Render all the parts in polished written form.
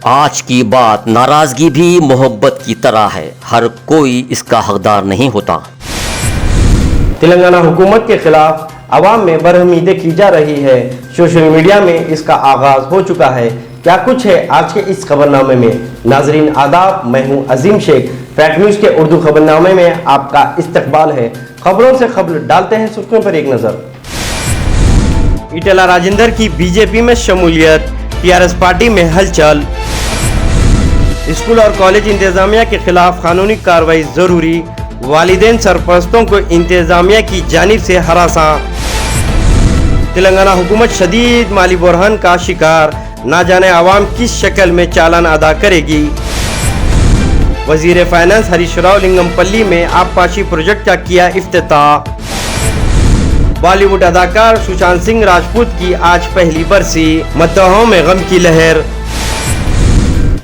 आज की बात नाराजगी भी मोहब्बत की तरह है, हर कोई इसका हकदार नहीं होता। तेलंगाना हुकूमत के खिलाफ अवाम में बरहमी देखी जा रही है। सोशल मीडिया में इसका आगाज हो चुका है। क्या कुछ है आज के इस खबरनामे में। नाजरीन आदाब, मैं हूं अजीम शेख। फैक्ट न्यूज के उर्दू खबरनामे में आपका इस्तकबाल है। खबरों से खबर डालते हैं सुर्खियों पर एक नजर। ईटेला राजेंद्र की बीजेपी में शमूलियत, टीआरएस पार्टी में हलचल। स्कूल और कॉलेज इंतजामिया के खिलाफ कानूनी कार्रवाई जरूरी, वालिदैन सरपरस्तों को इंतजामिया की जानिब से हरासा। तेलंगाना हुकूमत शदीद माली बुरहान का शिकार, ना जाने आवाम किस शक्ल में चालान अदा करेगी। वजीर फाइनेंस हरीश राव लिंगमपल्ली में आबपाशी प्रोजेक्ट का किया इफ्तिताह। बॉलीवुड अदाकार सुशांत सिंह राजपूत की आज पहली बरसी, मद्दहों में गम की लहर।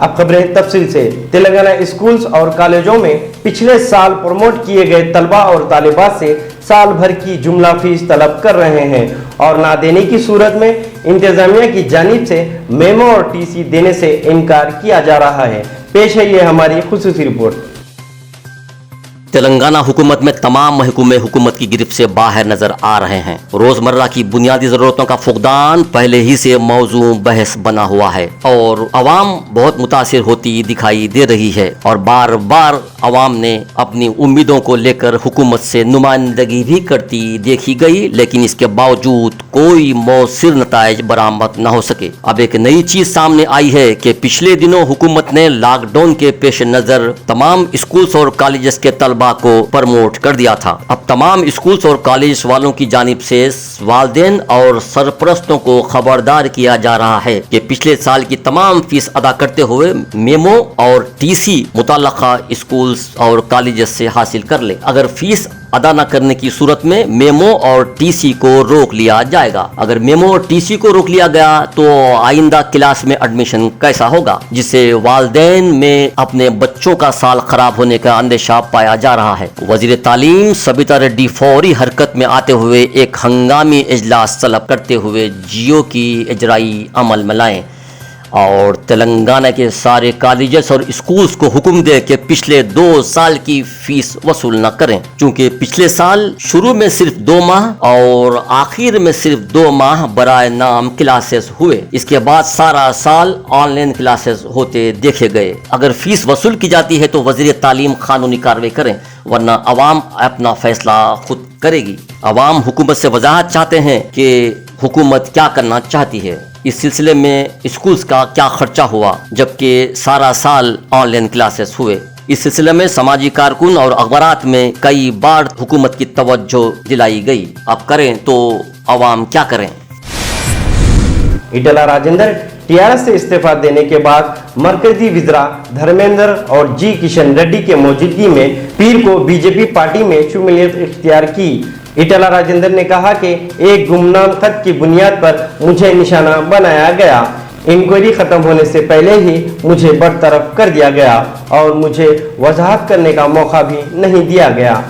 अब खबरें तफसील से। तेलंगाना स्कूल्स और कॉलेजों में पिछले साल प्रमोट किए गए तलबा और तालिबात से साल भर की जुमला फीस तलब कर रहे हैं और ना देने की सूरत में इंतजामिया की जानिब से मेमो और टीसी देने से इनकार किया जा रहा है। पेश है ये हमारी खुसूसी रिपोर्ट। तेलंगाना हुकूमत में तमाम महकूमे हुकूमत की गिरफ्त से बाहर नजर आ रहे हैं। रोजमर्रा की बुनियादी जरूरतों का फुकदान पहले ही से मौजू बहस बना हुआ है और अवाम बहुत मुतासिर होती दिखाई दे रही है और बार बार अवाम ने अपनी उम्मीदों को लेकर हुकूमत से नुमाइंदगी भी करती देखी गई, लेकिन इसके बावजूद कोई मौसिर नताइज बरामद न हो सके। अब एक नई चीज सामने आई है कि पिछले दिनों हुकूमत ने लॉकडाउन के पेश नजर तमाम स्कूल्स और कॉलेजेस के तलबा को प्रमोट कर दिया था। अब तमाम स्कूल्स और कॉलेज वालों की जानिब से वालिदैन और सरपरस्तों को खबरदार किया जा रहा है कि पिछले साल की तमाम फीस अदा करते हुए मेमो और टीसी मुतल्लका स्कूल्स और कॉलेजेस से हासिल कर ले। अगर फीस अदा न करने की सूरत में मेमो और टीसी को रोक लिया जाएगा। अगर मेमो और टीसी को रोक लिया गया तो आइंदा क्लास में एडमिशन कैसा होगा, जिससे वालिदैन में अपने बच्चों का साल खराब होने का अंदेशा पाया जा रहा है। वजीर तालीम सबिता रेड्डी फौरी हरकत में आते हुए एक हंगामी इजलास तलब करते हुए जियो की इजराई अमल में लाएं और तेलंगाना के सारे कॉलेजेस और स्कूल्स को हुक्म दे कि पिछले 2 साल की फीस वसूल न करें, क्योंकि पिछले साल शुरू में सिर्फ 2 माह और आखिर में सिर्फ 2 माह बराए नाम क्लासेस हुए। इसके बाद सारा साल ऑनलाइन क्लासेस होते देखे गए। अगर फीस वसूल की जाती है तो वजीर तालीम कानूनी कार्रवाई करें, वरना अवाम अपना फैसला खुद करेगी। अवाम हुकूमत से वजाहत चाहते हैं कि हुकूमत क्या करना चाहती है। इस सिलसिले में स्कूल्स का क्या खर्चा हुआ जबकि सारा साल ऑनलाइन क्लासेस हुए। इस सिलसिले में समाजी कारकुन और अखबारात में कई बार हुकूमत की तवज्जो दिलाई गई। अब करें तो अवाम क्या करें। ईटेला राजेंद्र टीआरएस से इस्तीफा देने के बाद मरकजी विज़रा धर्मेंद्र और जी किशन रेड्डी के मौजूदगी में पीर को बीजेपी पार्टी में शमूलियत इख्तियार की। ईटेला राजेंद्र ने कहा कि एक गुमनाम खत की बुनियाद पर मुझे निशाना बनाया गया। इंक्वायरी खत्म होने से पहले ही मुझे बरतरफ कर दिया गया और मुझे वजाहत करने का मौका भी नहीं दिया गया।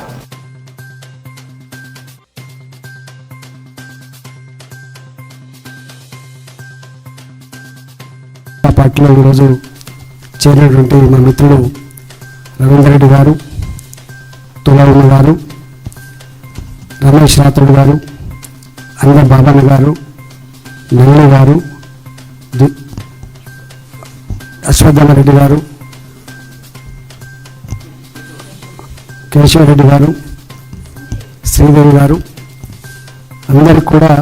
పార్టీలో ఈరోజు చేరినటువంటి మా మిత్రులు రవీంద్ర రెడ్డి గారు, తులవమ్మ గారు, రమేష్ రాత్రుడు గారు, అందర్ బాబాన్న గారు, నల్లి గారు, అశ్వత్థామరెడ్డి గారు, కేశవరెడ్డి గారు, శ్రీదేవి గారు అందరికి కూడా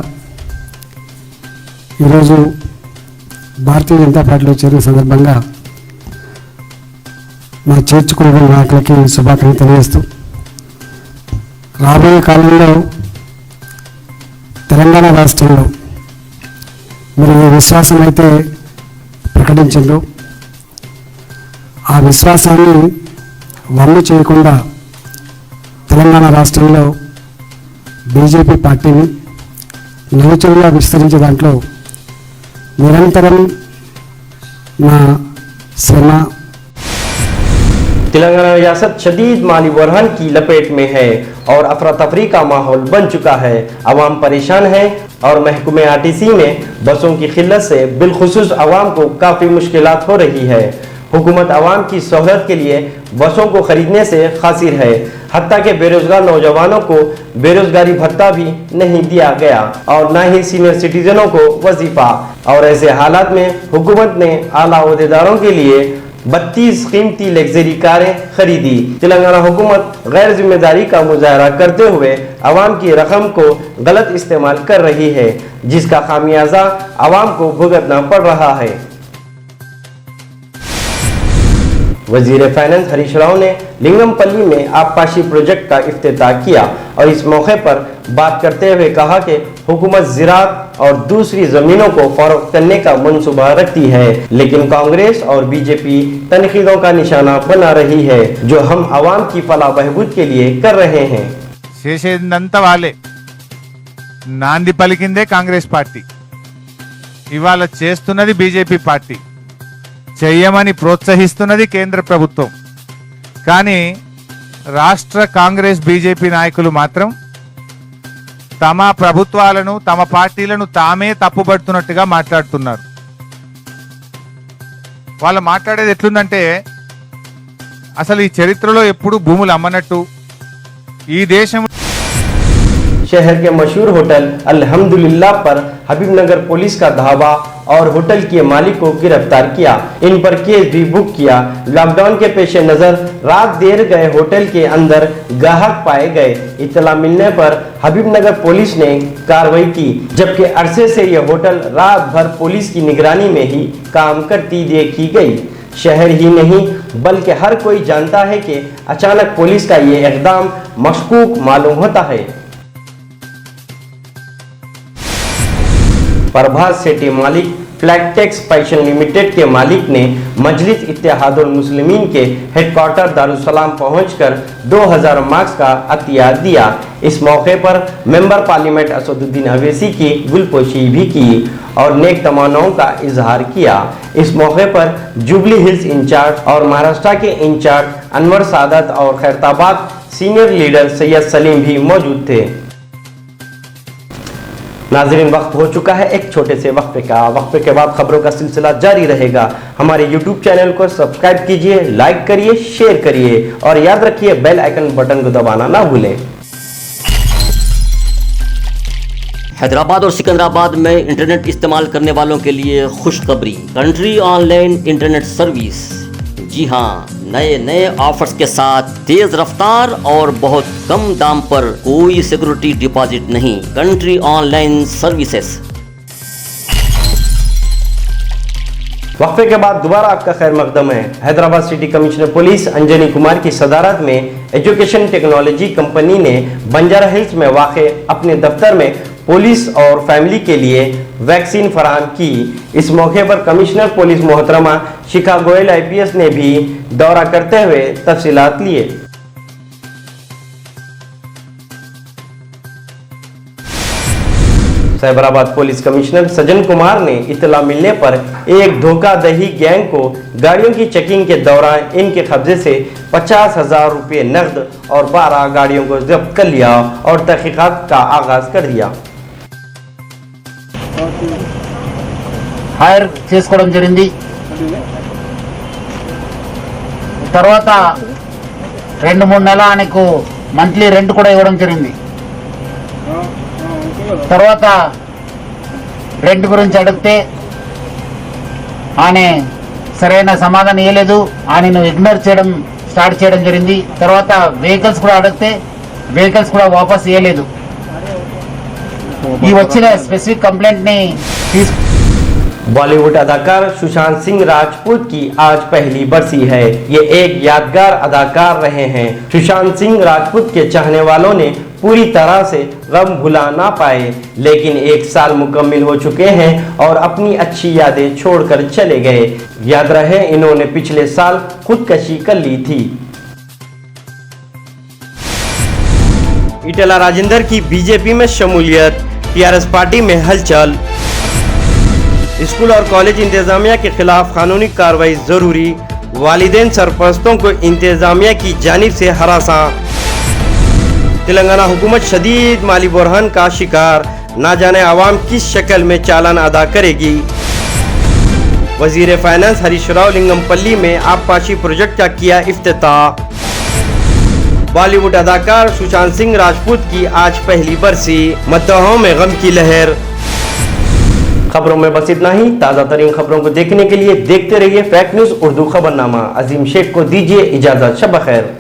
ఈరోజు భారతీయ జనతా పార్టీలో చేరిన సందర్భంగా మా చేర్చుకున్న నాయకులకి శుభాకాంక్షలు తెలియజేస్తూ రాబోయే కాలంలో తెలంగాణ రాష్ట్రంలో మీరు ఏ విశ్వాసం అయితే ప్రకటించారో ఆ విశ్వాసాన్ని వమ్ము చేయకుండా తెలంగాణ రాష్ట్రంలో బీజేపీ పార్టీని నిలుచుగా విస్తరించే దాంట్లో निरंतरम ना सेना। तेलंगाना रियासत शदीद माली बुरहान की लपेट में है और अफरा तफरी का माहौल बन चुका है। अवाम परेशान है। और महकमे आरटीसी में बसों की किल्लत से बिलखुसूस आवाम को काफ़ी मुश्किलात हो रही है। हुकूमत आवाम की सहूलत के लिए बसों को खरीदने से कासिर है, हत्ता के बेरोजगार नौजवानों को बेरोजगारी भत्ता भी नहीं दिया गया और न ही सीनियर सिटीजनों को वजीफा। और ऐसे हालात में हुकूमत ने आला ओहदेदारों के लिए 32 कीमती लग्जरी कारें खरीदी। तेलंगाना हुकूमत गैर जिम्मेदारी का मुजाहरा करते हुए आवाम की रकम को गलत इस्तेमाल कर रही है, जिसका खामियाजा आवाम को भुगतना पड़ रहा है। वजीर फाइनेंस हरीश राव ने लिंगमपल्ली में आबपाशी प्रोजेक्ट का इफ्तिताह किया और इस मौके पर बात करते हुए कहा कि हुकूमत ज़राअत और दूसरी ज़मीनों को फरोख्त करने का मंसूबा रखती है, लेकिन कांग्रेस और बीजेपी तनकीदों का निशाना बना रही है, जो हम आवाम की फलाह बहबूद के लिए कर रहे हैं। చేసేదంతా వాళ్ళే, నాంది పలికిందే కాంగ్రెస్ పార్టీ, ఇవాళ చేస్తున్నది బీజేపీ పార్టీ, చెయ్యమని ప్రోత్సహిస్తున్నది కేంద్ర ప్రభుత్వం. కానీ రాష్ట్ర కాంగ్రెస్ బీజేపీ నాయకులు మాత్రం తమ ప్రభుత్వాలను తమ పార్టీలను తామే తప్పుపడుతున్నట్టుగా మాట్లాడుతున్నారు. వాళ్ళు మాట్లాడేది ఎట్లుందంటే అసలు ఈ చరిత్రలో ఎప్పుడు భూములు అమ్మనట్టు ఈ దేశం शहर के मशहूर होटल अल्हम्दुलिल्लाह पर हबीबनगर पुलिस का धावा और होटल के मालिक को गिरफ्तार किया। इन पर केस भी बुक किया। लॉकडाउन के पेश नजर रात देर गए होटल के अंदर ग्राहक पाए गए। इत्तला मिलने पर हबीबनगर पुलिस ने कार्रवाई की, जबकि अरसे से यह होटल रात भर पुलिस की निगरानी में ही काम करती देखी गई। शहर ही नहीं बल्कि हर कोई जानता है कि अचानक पुलिस का ये इक़दाम मशकूक मालूम होता है। प्रभात सिटी मालिक फ्लैगटेक्स फैशन लिमिटेड के मालिक ने मजलिस इत्तेहादुल मुस्लिमीन के हेडक्वार्टर दारुसलाम पहुंचकर 2000 मार्क्स का अतिया दिया। इस मौके पर मेंबर पार्लियामेंट असदुद्दीन अवैसी की गुलपोशी भी की और नेक तमन्नाओं का इजहार किया। इस मौके पर जुबली हिल्स इंचार्ज और महाराष्ट्र के इंचार्ज अनवर सादत और खैरताबाद सीनियर लीडर सैयद सलीम भी मौजूद थे। नाज़रीन, वक्त हो चुका है एक छोटे से वक्फे का। वक्फे के बाद खबरों का सिलसिला जारी रहेगा। हमारे YouTube चैनल को सब्सक्राइब कीजिए, लाइक करिए, शेयर करिए और याद रखिए बेल आइकन बटन को दबाना ना भूलें। हैदराबाद और सिकंदराबाद में इंटरनेट इस्तेमाल करने वालों के लिए खुशखबरी, कंट्री ऑनलाइन इंटरनेट सर्विस। जी हाँ, नए नए ऑफर्स के साथ तेज रफ्तार और बहुत कम दाम पर कोई सिक्योरिटी डिपॉजिट नहीं। Country online services. वक्फे के बाद दोबारा आपका खैर मकदम है। Hyderabad city commissioner police Anjani Kumar की सदारत में एजुकेशन टेक्नोलॉजी कंपनी ने बंजारा हिल्स में वाक़े अपने दफ्तर में पुलिस और फैमिली के लिए वैक्सीन फराहम की। इस मौके पर कमिश्नर पुलिस मोहतरमा शिखा गोयल IPS ने भी दौरा करते हुए तफसीलात लिए। साइबराबाद पुलिस कमिश्नर सज्जन कुमार ने इत्तला मिलने पर एक धोखाधही गैंग को गाड़ियों की चेकिंग के दौरान इनके कब्जे से 50,000 रुपये नकद और 12 गाड़ियों को जब्त कर लिया और तहकीकात का आगाज कर दिया। హైర్ చేసుకోవడం జరిగింది। తర్వాత 2-3 నెలల ఆయనకు మంత్లీ రెంట్ కూడా ఇవ్వడం జరిగింది। తర్వాత రెంట్ గురించి అడిగితే ఆయన సరైన సమాధానం ఇవ్వలేదు, ఆయనను ఇగ్నోర్ చేయడం స్టార్ట్ చేయడం జరిగింది। తర్వాత వెహికల్స్ కూడా అడిగితే వెహికల్స్ కూడా వాపస్ ఇవ్వలేదు। ఈ వచ్చిన స్పెసిఫిక్ కంప్లైంట్ ని बॉलीवुड अदाकार सुशांत सिंह राजपूत की आज पहली बरसी है। ये एक यादगार अदाकार रहे हैं। सुशांत सिंह राजपूत के चाहने वालों ने पूरी तरह से गम भुला ना पाए, लेकिन 1 साल मुकम्मिल हो चुके हैं और अपनी अच्छी यादें छोड़कर चले गए। याद रहे इन्होंने पिछले साल खुदकशी कर ली थी। इटला राजेंद्र की बीजेपी में शमूलियत, TRS पार्टी में हलचल। स्कूल और कॉलेज इंतजामिया के खिलाफ कानूनी कार्रवाई जरूरी, वालिदैन सरपरस्तों को इंतजामिया की जानिब से हरासा। तेलंगाना हुकूमत शदीद माली बुरहान का शिकार, ना जाने आवाम किस शक्ल में चालान अदा करेगी। वजीर फाइनेंस हरीश राव लिंगमपल्ली में आबपाशी प्रोजेक्ट का किया इफ्तिताह। बॉलीवुड अदाकार सुशांत सिंह राजपूत की आज पहली बरसी, मद्दाहों में गम की लहर। खबरों में बस इतना ही। ताज़ा तरीन खबरों को देखने के लिए देखते रहिए फैक्ट न्यूज़ उर्दू खबरनामा। अजीम शेख को दीजिए इजाज़त। शब खैर।